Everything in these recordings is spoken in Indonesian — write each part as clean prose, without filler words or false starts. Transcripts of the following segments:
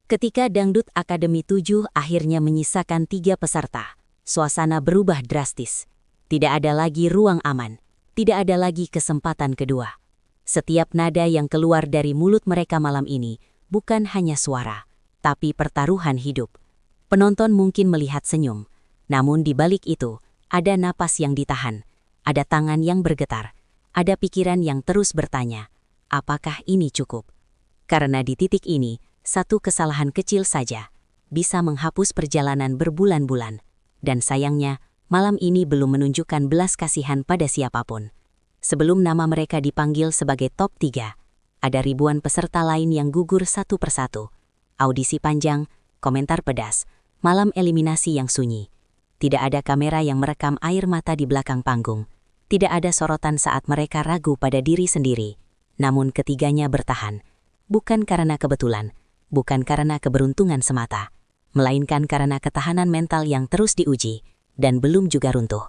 Ketika Dangdut Akademi 7 akhirnya menyisakan 3 peserta, suasana berubah drastis. Tidak ada lagi ruang aman, tidak ada lagi kesempatan kedua. Setiap nada yang keluar dari mulut mereka malam ini bukan hanya suara, tapi pertaruhan hidup. Penonton mungkin melihat senyum, namun di balik itu ada napas yang ditahan, ada tangan yang bergetar, ada pikiran yang terus bertanya, apakah ini cukup? Karena di titik ini, satu kesalahan kecil saja bisa menghapus perjalanan berbulan-bulan. Dan sayangnya, malam ini belum menunjukkan belas kasihan pada siapapun. Sebelum nama mereka dipanggil sebagai top 3, ada ribuan peserta lain yang gugur satu persatu. Audisi panjang, komentar pedas, malam eliminasi yang sunyi. Tidak ada kamera yang merekam air mata di belakang panggung. Tidak ada sorotan saat mereka ragu pada diri sendiri. Namun ketiganya bertahan. Bukan karena kebetulan, bukan karena keberuntungan semata, melainkan karena ketahanan mental yang terus diuji dan belum juga runtuh.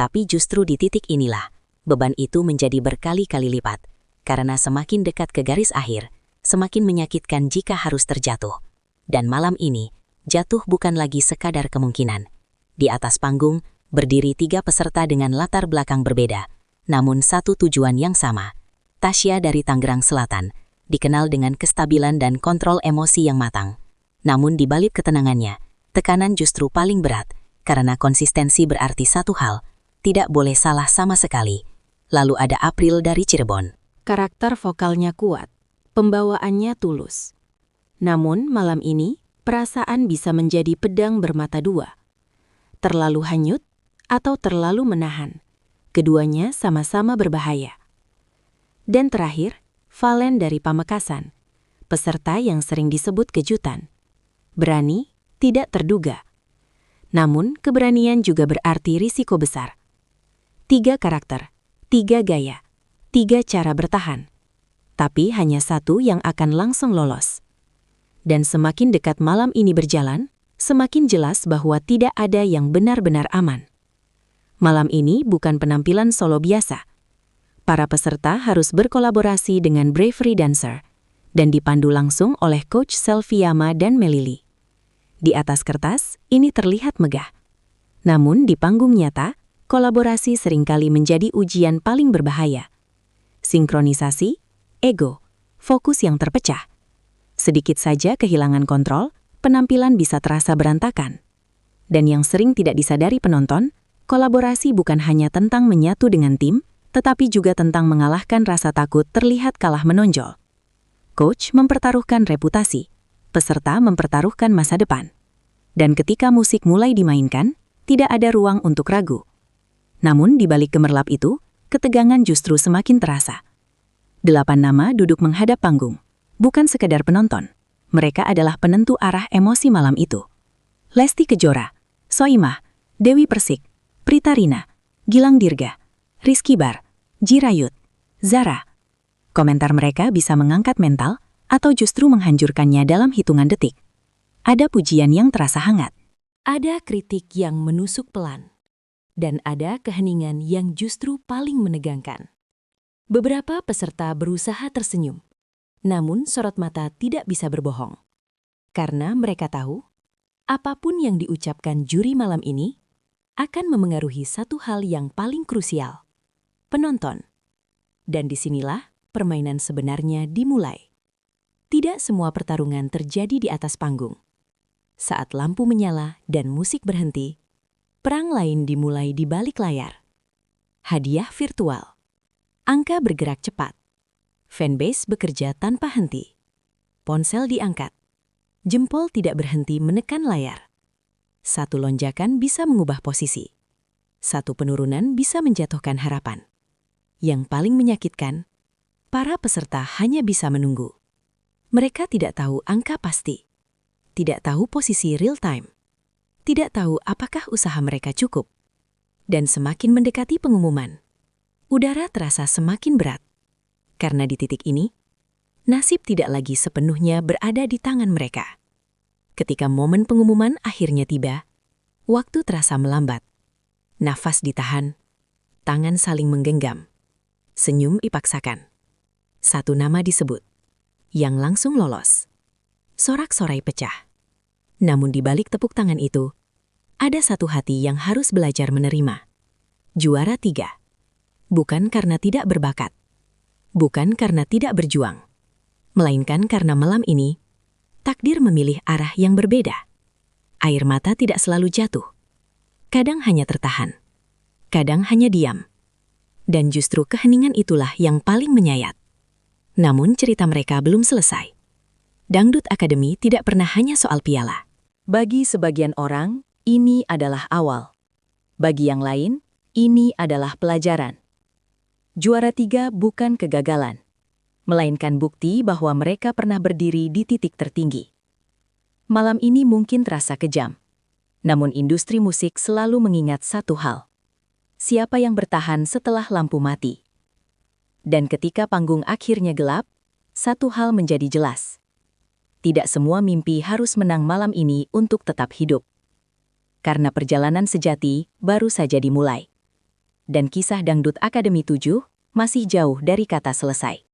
Tapi justru di titik inilah, beban itu menjadi berkali-kali lipat, karena semakin dekat ke garis akhir, semakin menyakitkan jika harus terjatuh. Dan malam ini, jatuh bukan lagi sekadar kemungkinan. Di atas panggung, berdiri 3 peserta dengan latar belakang berbeda, namun satu tujuan yang sama. Tasya dari Tangerang Selatan, dikenal dengan kestabilan dan kontrol emosi yang matang. Namun di balik ketenangannya, tekanan justru paling berat, karena konsistensi berarti satu hal, tidak boleh salah sama sekali. Lalu ada April dari Cirebon. Karakter vokalnya kuat, pembawaannya tulus. Namun malam ini, perasaan bisa menjadi pedang bermata dua. Terlalu hanyut atau terlalu menahan. Keduanya sama-sama berbahaya. Dan terakhir, Valen dari Pamekasan, peserta yang sering disebut kejutan. Berani, tidak terduga. Namun, keberanian juga berarti risiko besar. 3 karakter, 3 gaya, 3 cara bertahan. Tapi hanya satu yang akan langsung lolos. Dan semakin dekat malam ini berjalan, semakin jelas bahwa tidak ada yang benar-benar aman. Malam ini bukan penampilan solo biasa. Para peserta harus berkolaborasi dengan Bravery Dancer dan dipandu langsung oleh Coach Selviama dan Melili. Di atas kertas, ini terlihat megah. Namun di panggung nyata, kolaborasi seringkali menjadi ujian paling berbahaya. Sinkronisasi, ego, fokus yang terpecah. Sedikit saja kehilangan kontrol, penampilan bisa terasa berantakan. Dan yang sering tidak disadari penonton, kolaborasi bukan hanya tentang menyatu dengan tim, tetapi juga tentang mengalahkan rasa takut terlihat kalah menonjol. Coach mempertaruhkan reputasi, peserta mempertaruhkan masa depan. Dan ketika musik mulai dimainkan, tidak ada ruang untuk ragu. Namun di balik gemerlap itu, ketegangan justru semakin terasa. 8 nama duduk menghadap panggung, bukan sekedar penonton. Mereka adalah penentu arah emosi malam itu. Lesti Kejora, Soimah, Dewi Persik, Prita Rina, Gilang Dirga, Rizky Bar, Jirayut, Zara. Komentar mereka bisa mengangkat mental atau justru menghancurkannya dalam hitungan detik. Ada pujian yang terasa hangat. Ada kritik yang menusuk pelan. Dan ada keheningan yang justru paling menegangkan. Beberapa peserta berusaha tersenyum. Namun sorot mata tidak bisa berbohong. Karena mereka tahu, apapun yang diucapkan juri malam ini akan memengaruhi satu hal yang paling krusial. Penonton. Dan disinilah permainan sebenarnya dimulai. Tidak semua pertarungan terjadi di atas panggung. Saat lampu menyala dan musik berhenti, perang lain dimulai di balik layar. Hadiah virtual. Angka bergerak cepat. Fanbase bekerja tanpa henti. Ponsel diangkat. Jempol tidak berhenti menekan layar. Satu lonjakan bisa mengubah posisi. Satu penurunan bisa menjatuhkan harapan. Yang paling menyakitkan, para peserta hanya bisa menunggu. Mereka tidak tahu angka pasti, tidak tahu posisi real time, tidak tahu apakah usaha mereka cukup. Dan semakin mendekati pengumuman, udara terasa semakin berat. Karena di titik ini, nasib tidak lagi sepenuhnya berada di tangan mereka. Ketika momen pengumuman akhirnya tiba, waktu terasa melambat. Nafas ditahan, tangan saling menggenggam. Senyum dipaksakan. Satu nama disebut, yang langsung lolos. sorak-sorai pecah. Namun di balik tepuk tangan itu, ada satu hati yang harus belajar menerima. Juara 3. Bukan karena tidak berbakat. Bukan karena tidak berjuang. Melainkan karena malam ini, takdir memilih arah yang berbeda. Air mata tidak selalu jatuh. Kadang hanya tertahan. Kadang hanya diam. Dan justru keheningan itulah yang paling menyayat. Namun cerita mereka belum selesai. Dangdut Academy tidak pernah hanya soal piala. Bagi sebagian orang, ini adalah awal. Bagi yang lain, ini adalah pelajaran. Juara 3 bukan kegagalan, melainkan bukti bahwa mereka pernah berdiri di titik tertinggi. Malam ini mungkin terasa kejam, namun industri musik selalu mengingat satu hal. Siapa yang bertahan setelah lampu mati? Dan ketika panggung akhirnya gelap, satu hal menjadi jelas. Tidak semua mimpi harus menang malam ini untuk tetap hidup. Karena perjalanan sejati baru saja dimulai. Dan kisah Dangdut Academy 7 masih jauh dari kata selesai.